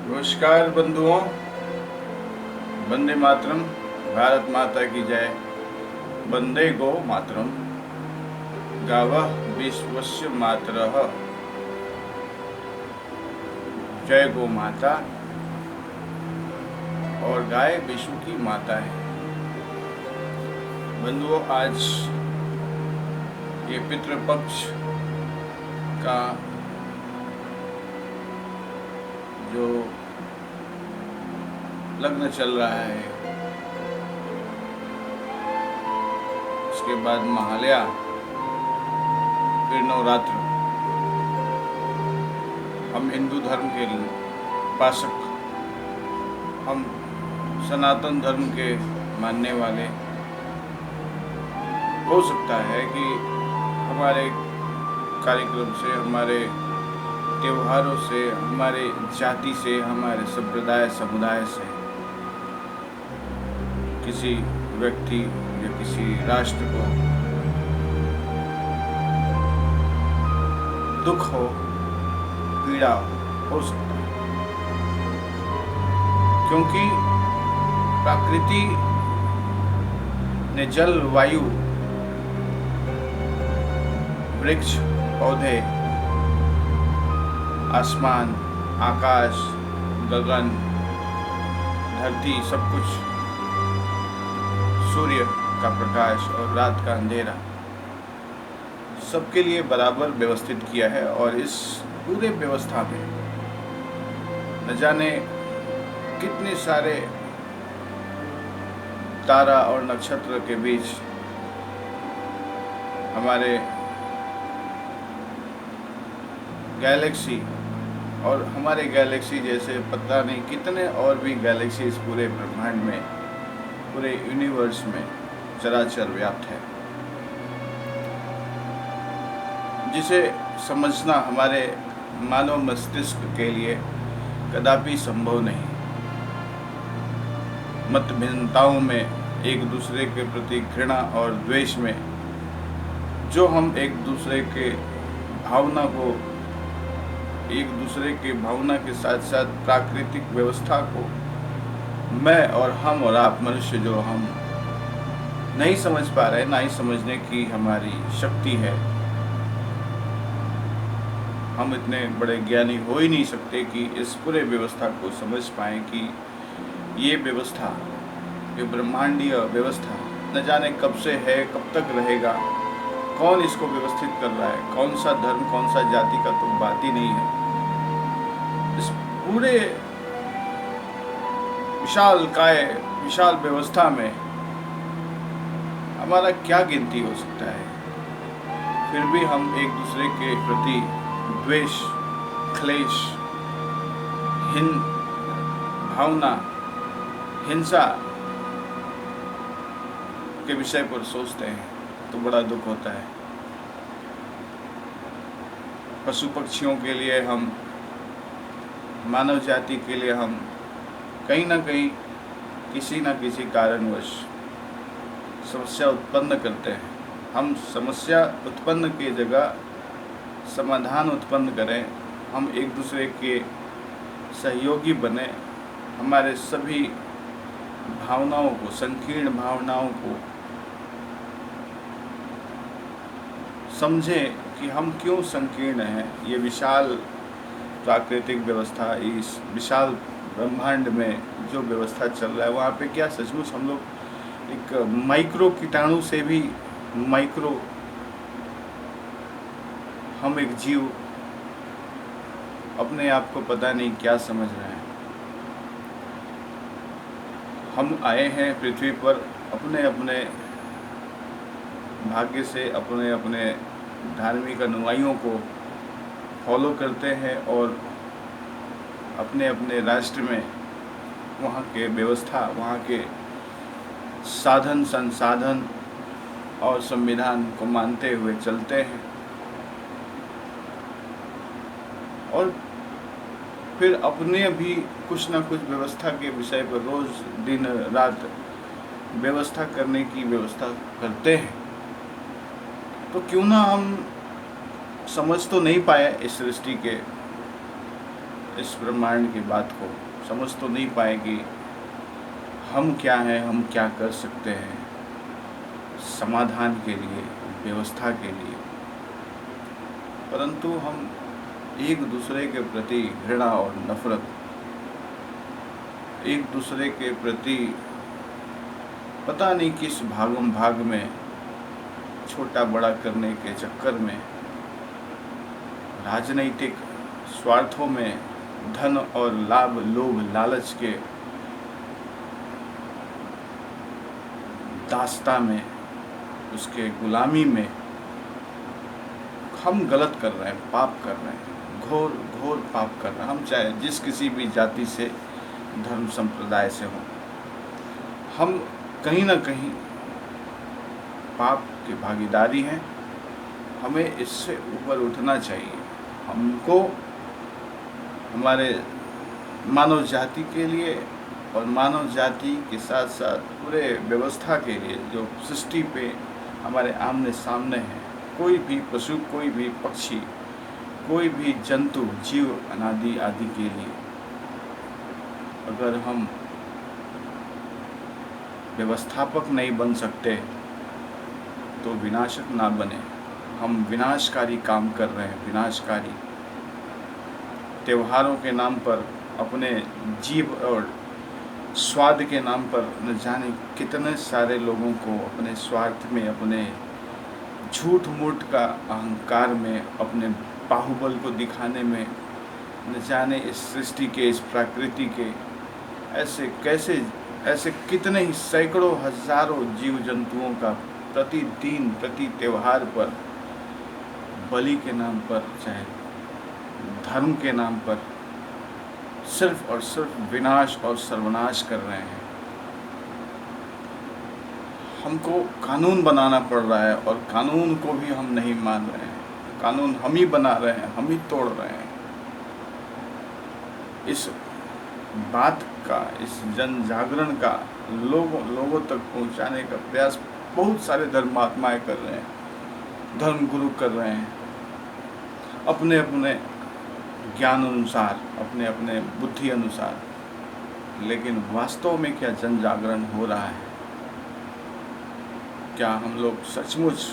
नमस्कार बंधुओं, वंदे मातरम। भारत माता की जय। वंदे गो मातरम। गावः विश्वस्य मातरः। जय गो माता। और गाय विश्व की माता है। बंधुओं, आज ये पितृपक्ष का जो लग्न चल रहा है, उसके बाद महालया, फिर नवरात्र। हम हिंदू धर्म के उपासक, हम सनातन धर्म के मानने वाले, हो सकता है कि हमारे कार्यक्रम से, हमारे त्योहारों से, हमारे जाति से, हमारे संप्रदाय समुदाय से किसी व्यक्ति या किसी राष्ट्र को दुख हो, पीड़ा हो सकता है, क्योंकि प्रकृति ने जल, वायु, वृक्ष, पौधे, आसमान, आकाश, गगन, धरती, सब कुछ, सूर्य का प्रकाश और रात का अंधेरा, सबके लिए बराबर व्यवस्थित किया है। और इस पूरे व्यवस्था में न जाने कितने सारे तारा और नक्षत्र के बीच हमारे गैलेक्सी, और हमारे गैलेक्सी जैसे पता नहीं कितने और भी गैलेक्सी इस पूरे ब्रह्मांड में, पूरे यूनिवर्स में चराचर व्याप्त है, जिसे समझना हमारे मानव मस्तिष्क के लिए कदापि संभव नहीं। मत भिन्नताओं में, एक दूसरे के प्रति घृणा और द्वेष में, जो हम एक दूसरे के भावना को, एक दूसरे के भावना के साथ साथ प्राकृतिक व्यवस्था को, मैं और हम और आप मनुष्य जो हम नहीं समझ पा रहे, ना ही समझने की हमारी शक्ति है। हम इतने बड़े ज्ञानी हो ही नहीं सकते कि इस पूरे व्यवस्था को समझ पाएं कि ये व्यवस्था, ये ब्रह्मांडीय व्यवस्था न जाने कब से है, कब तक रहेगा, कौन इसको व्यवस्थित कर रहा है, कौन सा धर्म, कौन सा जाति का तो बात ही नहीं है। इस पूरे विशाल व्यवस्था में हमारा क्या गिनती हो सकता है? फिर भी हम एक दूसरे के प्रति द्वेष, क्लेश, भावना, हिंसा के विषय पर सोचते हैं तो बड़ा दुख होता है। पशु पक्षियों के लिए हम, मानव जाति के लिए हम कहीं ना कहीं, किसी न किसी कारणवश समस्या उत्पन्न करते हैं। हम समस्या उत्पन्न की जगह समाधान उत्पन्न करें, हम एक दूसरे के सहयोगी बने, हमारे सभी भावनाओं को, संकीर्ण भावनाओं को समझें कि हम क्यों संकीर्ण हैं। ये विशाल प्राकृतिक व्यवस्था, इस विशाल ब्रह्मांड में जो व्यवस्था चल रहा है, वहाँ पे क्या सचमुच हम लोग एक माइक्रो कीटाणु से भी माइक्रो, हम एक जीव अपने आप को पता नहीं क्या समझ रहे हैं। हम आए हैं पृथ्वी पर अपने अपने भाग्य से, अपने अपने धार्मिक अनुयायियों को फॉलो करते हैं और अपने अपने राष्ट्र में वहाँ के व्यवस्था, वहाँ के साधन, संसाधन और संविधान को मानते हुए चलते हैं। और फिर अपने भी कुछ ना कुछ व्यवस्था के विषय पर रोज दिन रात व्यवस्था करने की व्यवस्था करते हैं। तो क्यों ना हम समझ तो नहीं पाए इस सृष्टि के इस ब्रह्मांड की बात को समझ तो नहीं पाए कि हम क्या हैं, हम क्या कर सकते हैं समाधान के लिए, व्यवस्था के लिए। परंतु हम एक दूसरे के प्रति घृणा और नफरत, एक दूसरे के प्रति पता नहीं किस भागम भाग में छोटा बड़ा करने के चक्कर में, राजनीतिक स्वार्थों में, धन और लाभ लोभ लालच के दास्ता में, उसके गुलामी में हम गलत कर रहे हैं, पाप कर रहे हैं, घोर घोर पाप कर रहे हैं। हम चाहे जिस किसी भी जाति से, धर्म संप्रदाय से हों, हम कहीं ना कहीं पाप की भागीदारी हैं। हमें इससे ऊपर उठना चाहिए। हमको हमारे मानव जाति के लिए और मानव जाति के साथ साथ पूरे व्यवस्था के लिए, जो सृष्टि पे हमारे आमने सामने है, कोई भी पशु, कोई भी पक्षी, कोई भी जंतु, जीव अनादि आदि के लिए अगर हम व्यवस्थापक नहीं बन सकते तो विनाशक ना बने। हम विनाशकारी काम कर रहे हैं, विनाशकारी त्योहारों के नाम पर, अपने जीव और स्वाद के नाम पर न जाने कितने सारे लोगों को अपने स्वार्थ में, अपने झूठ मूठ का अहंकार में, अपने बाहुबल को दिखाने में, न जाने इस सृष्टि के, इस प्रकृति के ऐसे कितने ही सैकड़ों हजारों जीव जंतुओं का प्रतिदिन प्रति त्योहार पर बलि के नाम पर, चाहे धर्म के नाम पर सिर्फ और सिर्फ विनाश और सर्वनाश कर रहे हैं। हमको कानून बनाना पड़ रहा है और कानून को भी हम नहीं मान रहे हैं। कानून हम ही बना रहे हैं, हम ही तोड़ रहे हैं। इस बात का, इस जन जागरण का लोगों तक पहुंचाने का प्रयास बहुत सारे धर्मात्माएं कर रहे हैं, धर्म गुरु कर रहे हैं, अपने अपने ज्ञान अनुसार, अपने अपने बुद्धि अनुसार। लेकिन वास्तव में क्या जन जागरण हो रहा है? क्या हम लोग सचमुच